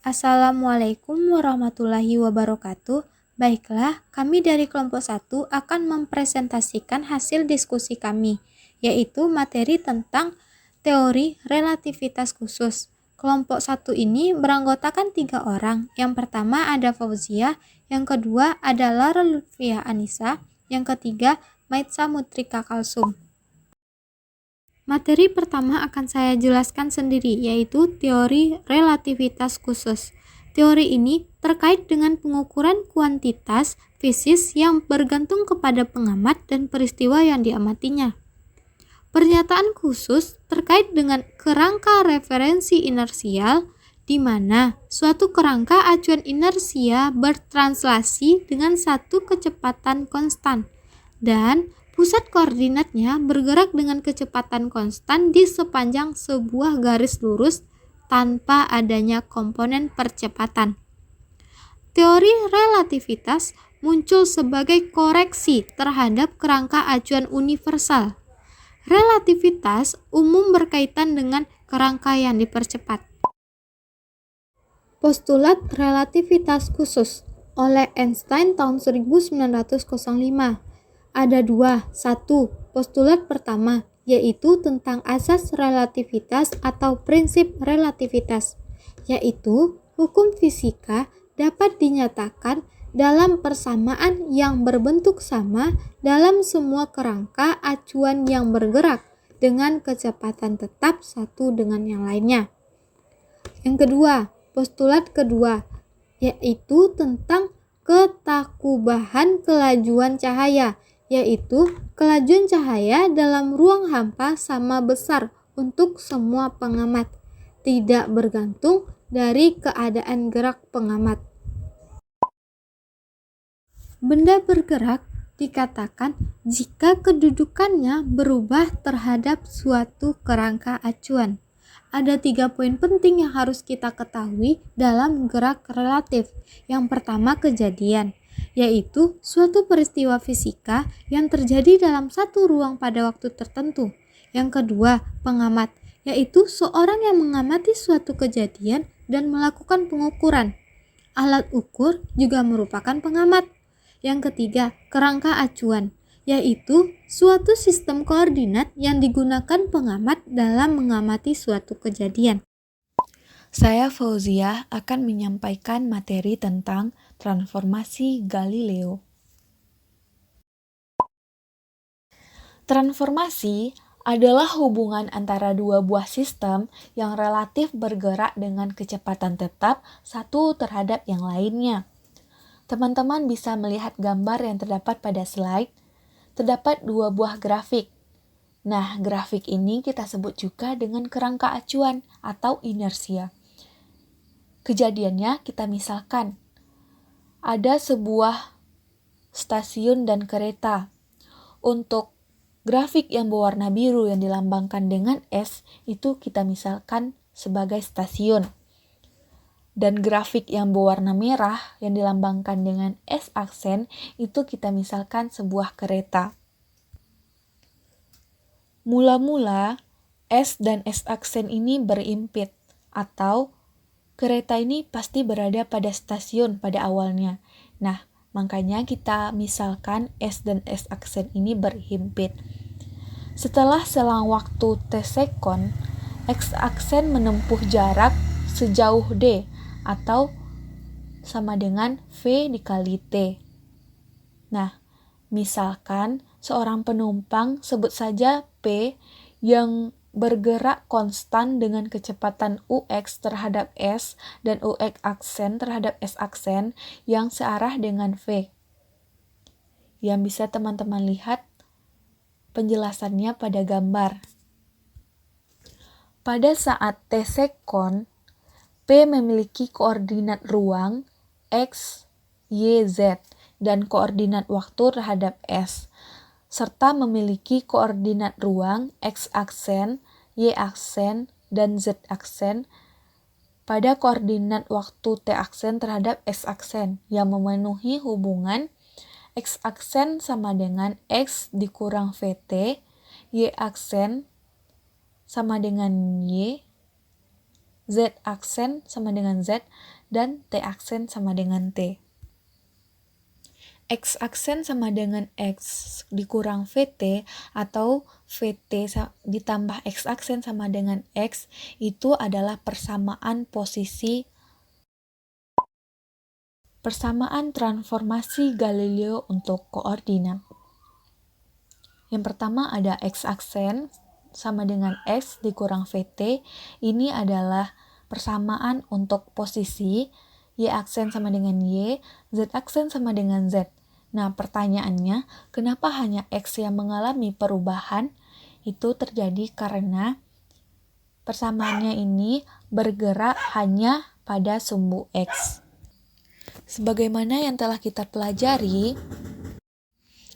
Assalamualaikum warahmatullahi wabarakatuh. Baiklah, kami dari kelompok 1 akan mempresentasikan hasil diskusi kami, yaitu materi tentang teori relativitas khusus. Kelompok 1 ini beranggotakan 3 orang. Yang pertama ada Fauzia, yang kedua ada Lara Lutfiah Anissa, yang ketiga Maitza Mutrika Kalsum. Materi pertama akan saya jelaskan sendiri, yaitu teori relativitas khusus. Teori ini terkait dengan pengukuran kuantitas fisis yang bergantung kepada pengamat dan peristiwa yang diamatinya. Pernyataan khusus terkait dengan kerangka referensi inersial, di mana suatu kerangka acuan inersia bertranslasi dengan satu kecepatan konstan, dan pusat koordinatnya bergerak dengan kecepatan konstan di sepanjang sebuah garis lurus tanpa adanya komponen percepatan. Teori relativitas muncul sebagai koreksi terhadap kerangka acuan universal. Relativitas umum berkaitan dengan kerangka yang dipercepat. Postulat relativitas khusus oleh Einstein tahun 1905. Ada dua. Satu, postulat pertama, yaitu tentang asas relativitas atau prinsip relativitas, yaitu hukum fisika dapat dinyatakan dalam persamaan yang berbentuk sama dalam semua kerangka acuan yang bergerak dengan kecepatan tetap satu dengan yang lainnya. Yang kedua, postulat kedua, yaitu tentang ketakubahan kelajuan cahaya, yaitu kelajuan cahaya dalam ruang hampa sama besar untuk semua pengamat, tidak bergantung dari keadaan gerak pengamat. Benda bergerak dikatakan jika kedudukannya berubah terhadap suatu kerangka acuan. Ada 3 poin penting yang harus kita ketahui dalam gerak relatif. Yang pertama, kejadian, yaitu suatu peristiwa fisika yang terjadi dalam satu ruang pada waktu tertentu. Yang kedua, pengamat, yaitu seorang yang mengamati suatu kejadian dan melakukan pengukuran. Alat ukur juga merupakan pengamat. Yang ketiga, kerangka acuan, yaitu suatu sistem koordinat yang digunakan pengamat dalam mengamati suatu kejadian. Saya Fauzia akan menyampaikan materi tentang transformasi Galileo. Transformasi adalah hubungan antara dua buah sistem yang relatif bergerak dengan kecepatan tetap satu terhadap yang lainnya. Teman-teman bisa melihat gambar yang terdapat pada slide. Terdapat dua buah grafik. Nah, grafik ini kita sebut juga dengan kerangka acuan atau inersia. Kejadiannya kita misalkan, ada sebuah stasiun dan kereta. Untuk grafik yang berwarna biru yang dilambangkan dengan S, itu kita misalkan sebagai stasiun. Dan grafik yang berwarna merah yang dilambangkan dengan S aksen, itu kita misalkan sebuah kereta. Mula-mula, S dan S aksen ini berimpit, atau kereta ini pasti berada pada stasiun pada awalnya. Nah, makanya kita misalkan S dan S aksen ini berhimpit. Setelah selang waktu T sekon, X aksen menempuh jarak sejauh D, atau sama dengan V dikali T. Nah, misalkan seorang penumpang, sebut saja P, yang bergerak konstan dengan kecepatan UX terhadap S dan UX aksen terhadap S aksen yang searah dengan V. Yang bisa teman-teman lihat penjelasannya pada gambar. Pada saat T sekon, P memiliki koordinat ruang X, Y, Z dan koordinat waktu terhadap S, serta memiliki koordinat ruang X aksen, Y aksen, dan Z aksen pada koordinat waktu T aksen terhadap S aksen yang memenuhi hubungan X aksen sama dengan X dikurang VT, Y aksen sama dengan Y, Z aksen sama dengan Z, dan T aksen sama dengan T. X aksen sama dengan X dikurang VT atau VT ditambah X aksen sama dengan X itu adalah persamaan transformasi Galileo untuk koordinat. Yang pertama ada X aksen sama dengan X dikurang VT. Ini adalah persamaan untuk posisi. Y aksen sama dengan Y, Z aksen sama dengan Z. Nah, pertanyaannya, kenapa hanya X yang mengalami perubahan? Itu terjadi karena persamaannya ini bergerak hanya pada sumbu X. Sebagaimana yang telah kita pelajari,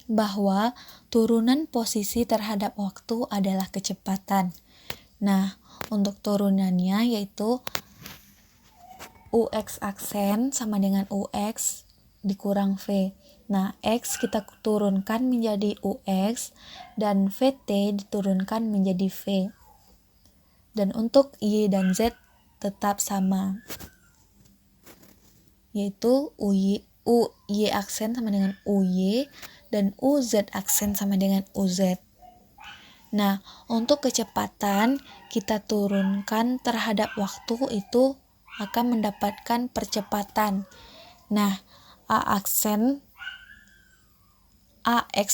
bahwa turunan posisi terhadap waktu adalah kecepatan. Nah, untuk turunannya yaitu UX aksen sama dengan UX dikurang V. Nah, X kita turunkan menjadi UX dan VT diturunkan menjadi V. Dan untuk Y dan Z tetap sama, yaitu UY aksen sama dengan UY dan UZ aksen sama dengan UZ. Nah, untuk kecepatan kita turunkan terhadap waktu itu akan mendapatkan percepatan. Nah, AX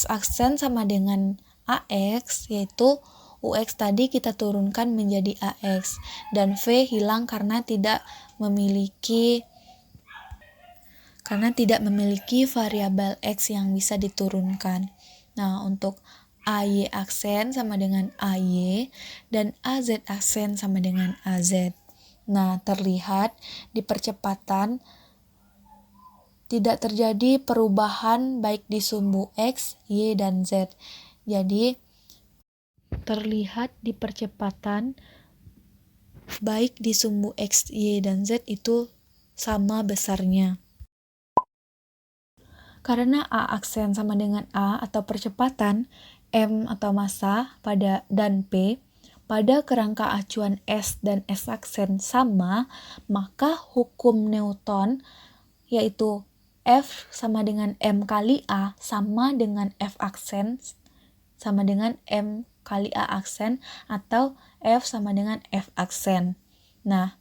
aksen sama dengan AX, yaitu UX tadi kita turunkan menjadi AX, dan V hilang karena tidak memiliki variabel X yang bisa diturunkan. Nah, untuk AY aksen sama dengan AY dan AZ aksen sama dengan AZ. Nah, terlihat di percepatan tidak terjadi perubahan baik di sumbu X, Y, dan Z. Jadi, terlihat di percepatan baik di sumbu X, Y, dan Z itu sama besarnya. Karena A aksen sama dengan A atau percepatan, M atau massa dan P pada kerangka acuan S dan S aksen sama, maka hukum Newton yaitu F sama dengan M kali A sama dengan F aksen sama dengan M kali A aksen atau F sama dengan F aksen. Nah,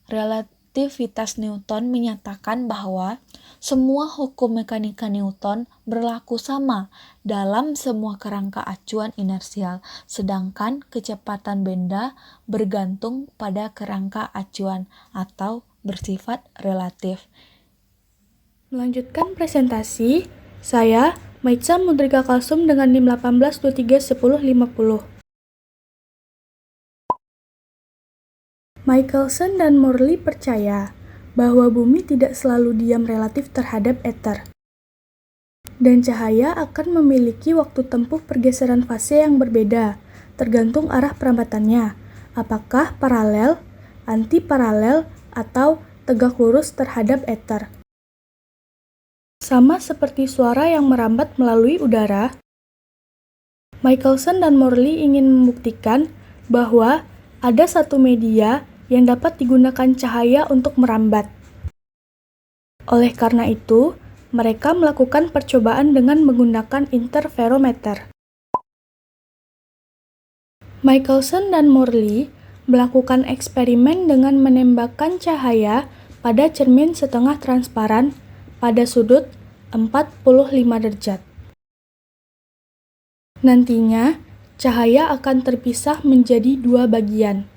relativitas Newton menyatakan bahwa semua hukum mekanika Newton berlaku sama dalam semua kerangka acuan inersial, sedangkan kecepatan benda bergantung pada kerangka acuan atau bersifat relatif. Melanjutkan presentasi, saya Maitza Mudrika Kalsum dengan NIM 18231050. Michelson dan Morley percaya bahwa bumi tidak selalu diam relatif terhadap ether, dan cahaya akan memiliki waktu tempuh pergeseran fase yang berbeda, tergantung arah perambatannya, apakah paralel, anti-paralel, atau tegak lurus terhadap ether. Sama seperti suara yang merambat melalui udara, Michelson dan Morley ingin membuktikan bahwa ada satu media yang dapat digunakan cahaya untuk merambat. Oleh karena itu, mereka melakukan percobaan dengan menggunakan interferometer. Michelson dan Morley melakukan eksperimen dengan menembakkan cahaya pada cermin setengah transparan pada sudut 45 derajat. Nantinya, cahaya akan terpisah menjadi dua bagian.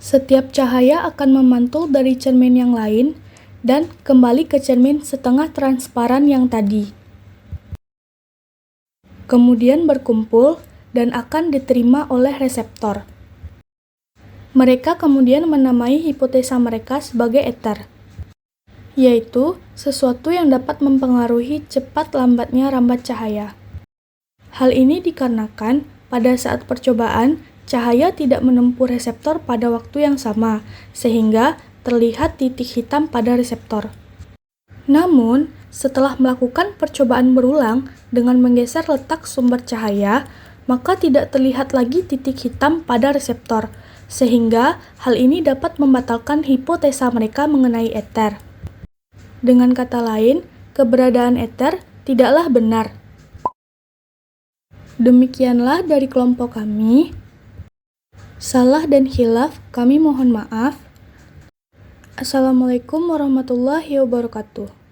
Setiap cahaya akan memantul dari cermin yang lain dan kembali ke cermin setengah transparan yang tadi. Kemudian berkumpul dan akan diterima oleh reseptor. Mereka kemudian menamai hipotesa mereka sebagai ether, yaitu sesuatu yang dapat mempengaruhi cepat lambatnya rambat cahaya. Hal ini dikarenakan pada saat percobaan, cahaya tidak menempuh reseptor pada waktu yang sama, sehingga terlihat titik hitam pada reseptor. Namun, setelah melakukan percobaan berulang dengan menggeser letak sumber cahaya, maka tidak terlihat lagi titik hitam pada reseptor, sehingga hal ini dapat membatalkan hipotesa mereka mengenai eter. Dengan kata lain, keberadaan eter tidaklah benar. Demikianlah dari kelompok kami. Salah dan khilaf kami mohon maaf. Assalamualaikum warahmatullahi wabarakatuh.